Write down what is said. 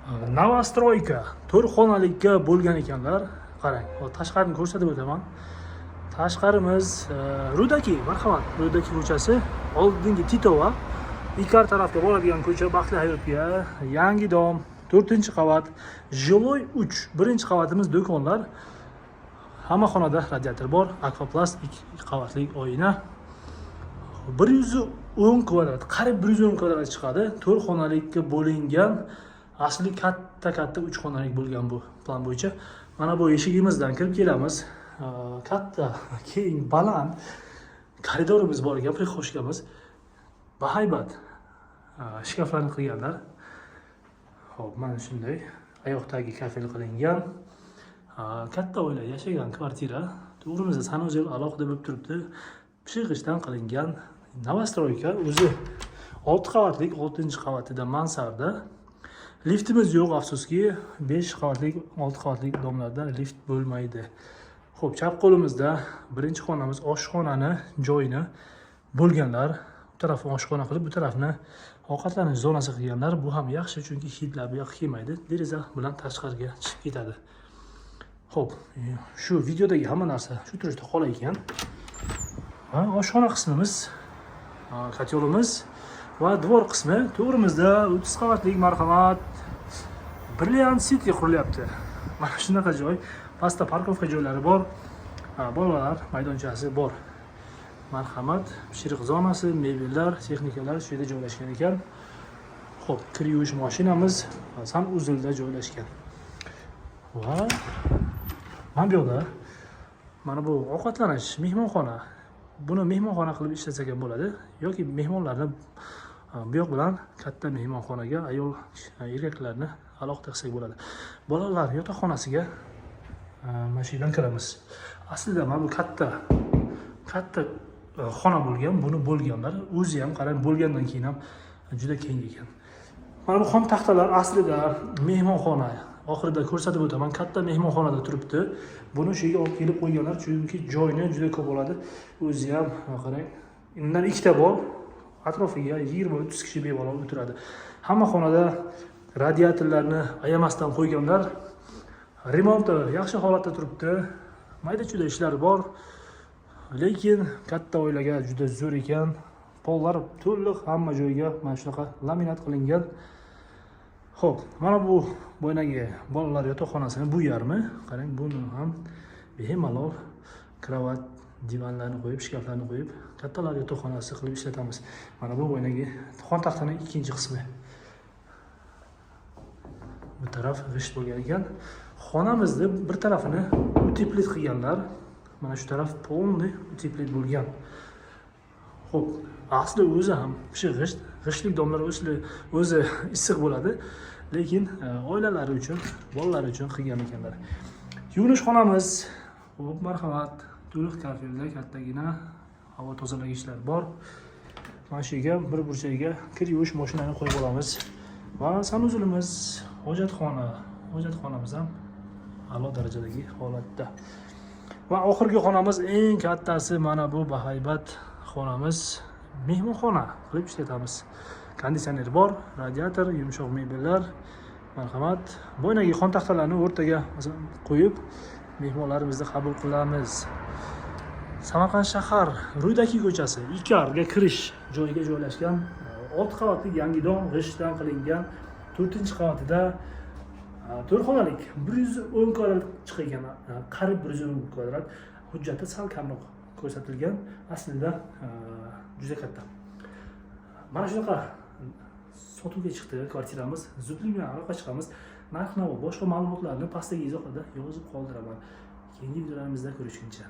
Novostroyka 4 xonalikka bo'lgan ekanlar. Qarang, tashqarini ko'rsatib o'taman. Tashqarimiz Rudaki, marhamat, Rudaki ko'chasi, oldingi Titova, Ikar tarafga boradigan ko'cha, Baxtli hayotga, yangi dom, 4-qavat, Jiloy 3, birinchi qavatimiz do'konlar. Hamma xonada radiator bor, Aquaplast 2 qavatli oyna. 110 kvadrat, qarib 110 kvadrat chiqadi. 4 xonalikka bo'lingan, asli katta 3 xonalik bo'lgan bu plan bo'yicha. Mana bu eshigimizdan kirib kelamiz. Katta, keng, baland koridorimiz bor ekan, prixoshkamiz. Bahaybat shkaflarni qilganlar. Xo'p, mana shunday oyoqdagi kafel qilingan. Katta oila yashagan kvartira. To'g'rimizda sanuzel alohida bo'lib turibdi. Pishig'ishdan qilingan Novostroyka o'zi 6 qavatlik, 6-qavatida mansarda. Liftimiz yo'q, afsuski. 5 qavatlik, 6 qavatlik domlarda lift bo'lmaydi. Xo'p, chap qo'limizda birinchi xonamiz, oshxonani joyini bo'lganlar. Bu tarafni oshxona qilib, bu tarafni ovqatlanish zonasi qilganlar. Bu ham yaxshi, chunki hidlar bu yoqqa kelmaydi. Deraza bilan tashqariga chiqib ketadi. Xo'p, shu videodagi hamma narsa shu turishda qolar ekan. Oshxona qismimiz, kotyolimiz va devor qismi. To'g'rimizda 30 qavatlik, marhamat, Brilliant City qurilyapti. Mana shunaqa joy. Pastda parkovka joylari bor. Bolalar maydonchasi bor. Marhamat, pishiriq zonasi, mebellar, texnikalar shu yerda joylashgan ekan. Xo'p, kir yuvish mashinamiz sanuzilda joylashgan. Va mana bu yoqda mana bu ovqatlanish mehmonxona. Buni mehmonxona qilib ishlasak ham bo'ladi yoki mehmonlarni bu yoq bilan katta mehmonxonaga ayol erkaklarni alohida qilsak bo'ladi. Bolalar yotoqxonasiga mana shu yerdan kiramiz. Aslida mana bu katta xona bo'lgan, buni bo'lganlar o'zi ham qarang, bo'lgandan keyin ham juda keng ekan. Mana bu xom taxtalar aslida mehmonxona. Oxirida ko'rsatib o'taman, katta mehmonxonada turibdi. Buni shu yerga olib kelib qo'yganlar, chunki joyni juda ko'p oladi. O'zi ham qarang, undan ikkita bor. Atrofiga 20-30 kishi bemalol o'tiradi. Hamma xonada radiatorlarni ayamasdan qo'yganlar. Remonti yaxshi holatda turibdi. Mayda-chuyda ishlar bor. Lekin katta oilaga juda zo'r ekan. Pollar to'liq hamma joyga mana shunaqa laminat qilingan. Xo'p, mana bu boynagi bolalar yotoqxonasini bu yarmi. Qarang, buni ham bemalol kravat, divanlarni qo'yib, shkaflarni qo'yib, kattalar yotoqxonasi qilib ishlatamiz. Mana bu boynagi xon taxtaning ikkinchi qismi. Bu taraf g'isht bo'lgan ekan. Xonamizni bir tarafini uteplit qilganlar. Mana shu taraf polni uteplit bo'lgan. Xo'p, asli o'zi ham pishig'isht, g'ishtlik domlar o'zi issiq bo'ladi, lekin oilalari uchun, bolalar uchun qilgan ekanlar. Yuvinish xonamiz, xo'p, marhamat, to'liq kafelda kattagina havo tozalagichlar bor. Mana shu yerga bir burchagiga kir yuvish mashinani qo'yib olamiz. Va sanuzilimiz, hojatxonamiz ham a'lo darajadagi holatda. Va oxirgi xonamiz, eng kattasi mana bu bahaybat xonamiz, mehmonxona qilib ishlatamiz. Konditsioner bor, radiator, yumshoq mebellar, marhamat, boynagi xon taxtalarni o'rtaga qo'yib mehmonlarimizni qabul qilamiz. Samarqand shahar Rudaki ko'chasi, Ikarga kirish joyiga joylashgan 6 qavatli yangi dom, g'ishtdan qilingan, 4-qavatida 4 xonalik, 110 kvadrat chiqgan, qarib 110 kvadrat. Hujjati sal kamroq ko'rsatilgan, aslida juda katta. Mana shunaqa sotuvga chiqdi kvartiramiz. Zudlik bilan aloqa chiqamiz. Narx-navo, boshqa ma'lumotlarni pastdagi izohlarda yozib qoldiraman. Keyingi videolarimizda ko'rishguncha.